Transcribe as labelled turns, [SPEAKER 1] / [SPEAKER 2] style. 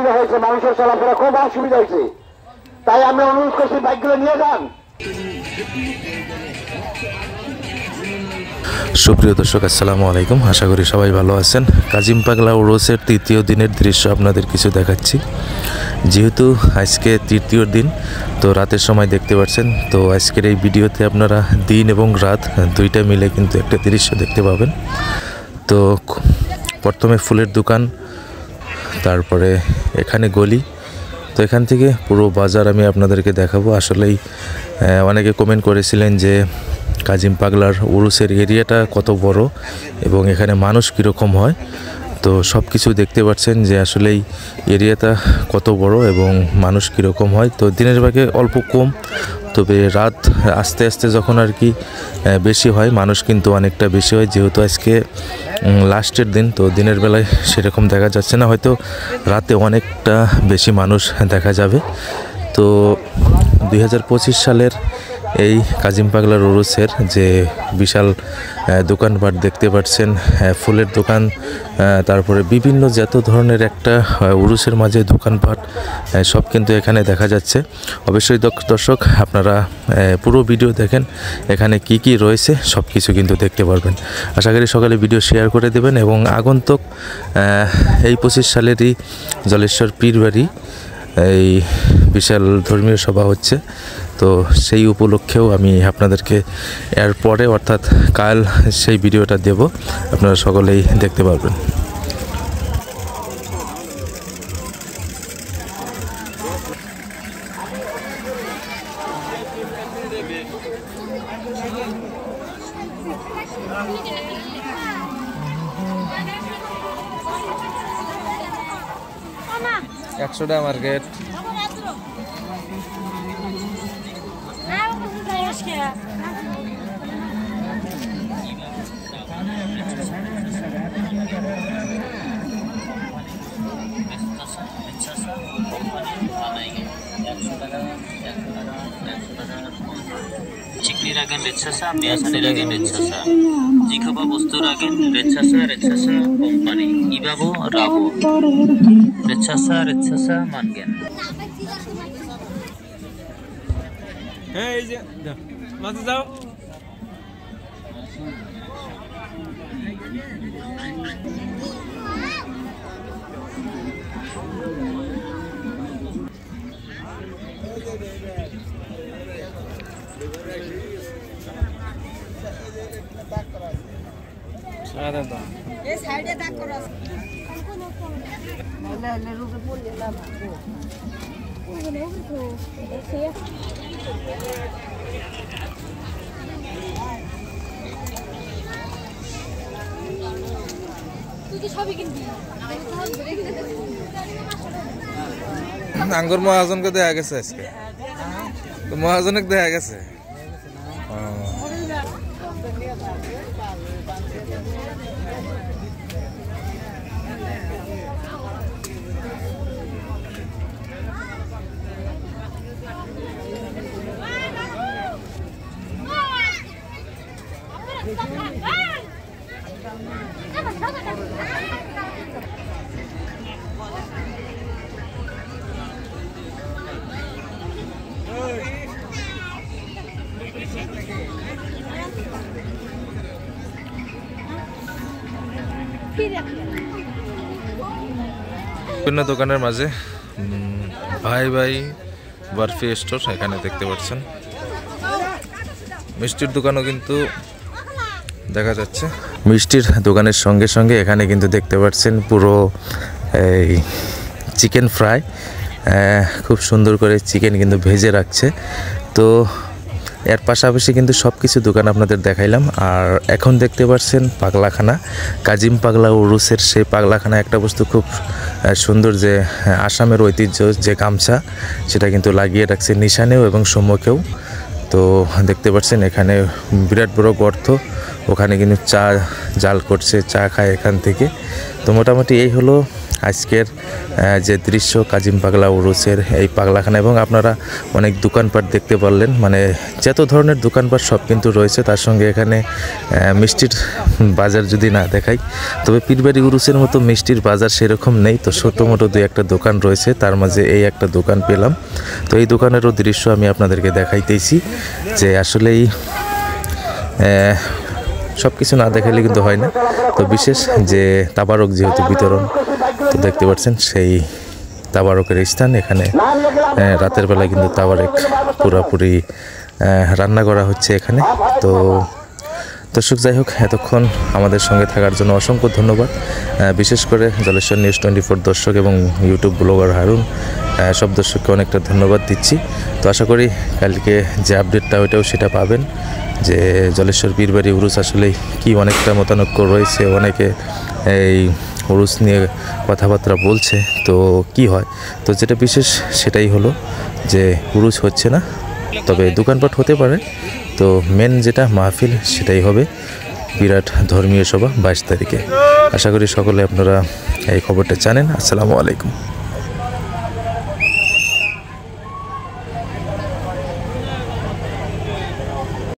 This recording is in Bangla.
[SPEAKER 1] অসুবিধা হয়েছে, মানুষের চলাফেরা খুব অসুবিধা হয়েছে। তাই আমরা অনুরোধ করছি বাইকগুলো নিয়ে যান।
[SPEAKER 2] সুপ্রিয় দর্শক, আসসালামু আলাইকুম। আশা করি সবাই ভালো আছেন। কাজিম পাগলা উরুসের তৃতীয় দিনের দৃশ্য আপনাদের কিছু দেখাচ্ছি। যেহেতু আজকে তৃতীয় দিন, তো রাতের সময় দেখতে পাচ্ছেন। তো আজকের এই ভিডিওতে আপনারা দিন এবং রাত দুইটা মিলে কিন্তু একটা দৃশ্য দেখতে পাবেন। তো প্রথমে ফুলের দোকান, তারপরে এখানে গলি। তো এখান থেকে পুরো বাজার আমি আপনাদেরকে দেখাবো। আসলেই অনেকে কমেন্ট করেছিলেন যে কাজিম পাগলার উরুসের এরিয়াটা কত বড় এবং এখানে মানুষ কীরকম হয়। তো সব কিছু দেখতে পাচ্ছেন যে আসলেই এরিয়াটা কত বড় এবং মানুষ কীরকম হয়। তো দিনের ভাগে অল্প কম, তবে রাত আস্তে আস্তে যখন আর কি বেশি হয়, মানুষ কিন্তু অনেকটা বেশি হয়। যেহেতু আজকে লাস্টের দিন, তো দিনের বেলায় সেরকম দেখা যাচ্ছে না, হয়তো রাতে অনেকটা বেশি মানুষ দেখা যাবে। তো 2025 সালের এই কাজিম পাগলার উরুসের যে বিশাল দোকানপাট দেখতে পাচ্ছেন, ফুলের দোকান, তারপরে বিভিন্ন যত ধরনের একটা উরুসের মাঝে দোকানপাট, সব কিন্তু এখানে দেখা যাচ্ছে। অবশ্যই দর্শক আপনারা পুরো ভিডিও দেখেন, এখানে কি কি রয়েছে সব কিছু কিন্তু দেখতে পারবেন। আশা করি সকালে ভিডিও শেয়ার করে দেবেন এবং আগন্তুক এই 25 সালেরই জলেশ্বর পীরবাড়ি এই বিশাল ধর্মীয় সভা হচ্ছে। তো সেই উপলক্ষেও আমি আপনাদেরকে এর পরে অর্থাৎ কাল সেই ভিডিওটা দেব, আপনারা সকলেই দেখতে পারবেন। একশোটা মার্কেট
[SPEAKER 3] চিকনি রাখেন রেচ্ছাসা, মেয়াসানি রাখেন রেচ্ছাসা, জিখাবা বস্তু রাখেন রেচ্ছাসা, রেচ্ছাসা কোম্পানি, ইবাবো রাবো, রেচ্ছাসা রেচ্ছাসা মানগেন।
[SPEAKER 4] হ্যাঁ, এই যে মাঝে যাও।
[SPEAKER 5] এই সাইডে দাগ করা আছে। না রূপে পড়লে লাভ হবে। তুই কি সবই কিনবি?
[SPEAKER 2] আঙ্গুর মহাজনকে দেখা গেছে আজকে, তো মহাজনকে দেখা গেছে। বিভিন্ন দোকানের মাঝে ভাই ভাই বরফি স্টোর এখানে দেখতে পাচ্ছেন। মিষ্টির দোকানও কিন্তু দেখা যাচ্ছে। মিষ্টির দোকানের সঙ্গে সঙ্গে এখানে কিন্তু দেখতে পাচ্ছেন পুরো এই চিকেন ফ্রাই, খুব সুন্দর করে চিকেন কিন্তু ভেজে রাখছে। তো এর পাশাপাশি কিন্তু সব কিছু দোকান আপনাদের দেখাইলাম। আর এখন দেখতে পাচ্ছেন পাগলাখানা, কাজিম পাগলা উরুসের সেই পাগলাখানা। একটা বস্তু খুব সুন্দর, যে আসামের ঐতিহ্য যে গামছা, সেটা কিন্তু লাগিয়ে রাখছে নিশানেও এবং সম্মুখেও। তো দেখতে পাচ্ছেন এখানে বিরাট বড় গর্ত, ওখানে কিন্তু চা জাল করছে, চা খায় এখান থেকে। তো মোটামুটি এই হলো আজকের যে দৃশ্য কাজিম পাগলা উরুসের এই পাগলাখানা, এবং আপনারা অনেক দোকানপাট দেখতে পারলেন, মানে যত ধরনের দোকানপাট সব কিন্তু রয়েছে। তার সঙ্গে এখানে মিষ্টির বাজার যদি না দেখাই, তবে পীরবাড়ি উরুসের মতো মিষ্টির বাজার সেরকম নেই। তো ছোটো মোটো দুই একটা দোকান রয়েছে, তার মাঝে এই একটা দোকান পেলাম। তো এই দোকানেরও দৃশ্য আমি আপনাদেরকে দেখাইতেছি, যে আসলেই সব কিছু না দেখাইলে কিন্তু হয় না। তো বিশেষ যে তাবারক যেহেতু বিতরণ, তো দেখতে পাচ্ছেন সেই তাবারকের স্থান। এখানে রাতের বেলা কিন্তু তাবারক পুরোপুরি রান্না করা হচ্ছে এখানে। তো দর্শক, যাই হোক, এতক্ষণ আমাদের সঙ্গে থাকার জন্য অসংখ্য ধন্যবাদ। বিশেষ করে জলেশ্বর নিউজ 24 দর্শক এবং ইউটিউব ব্লগার হারুন, সব দর্শককে অনেকটা ধন্যবাদ দিচ্ছি। তো আশা করি কালকে যে আপডেটটা ওইটাও সেটা পাবেন, যে জলেশ্বর পীরবাড়ি উরুস আসলে কি অনেকটা মতানৈক্য রয়েছে, অনেকে এই উরুস নিয়ে কথাবার্তা বলছে। তো কি হয়, তো যেটা বিশেষ সেটাই হলো যে উরুস হচ্ছে না, তবে দোকানপাট হতে পারে। তো মেন যেটা মাহফিল সেটাই হবে বিরাট ধর্মীয় সভা 22 তারিখে। আশা করি সকলে আপনারা এই খবরটা জানেন। আসসালামু আলাইকুম।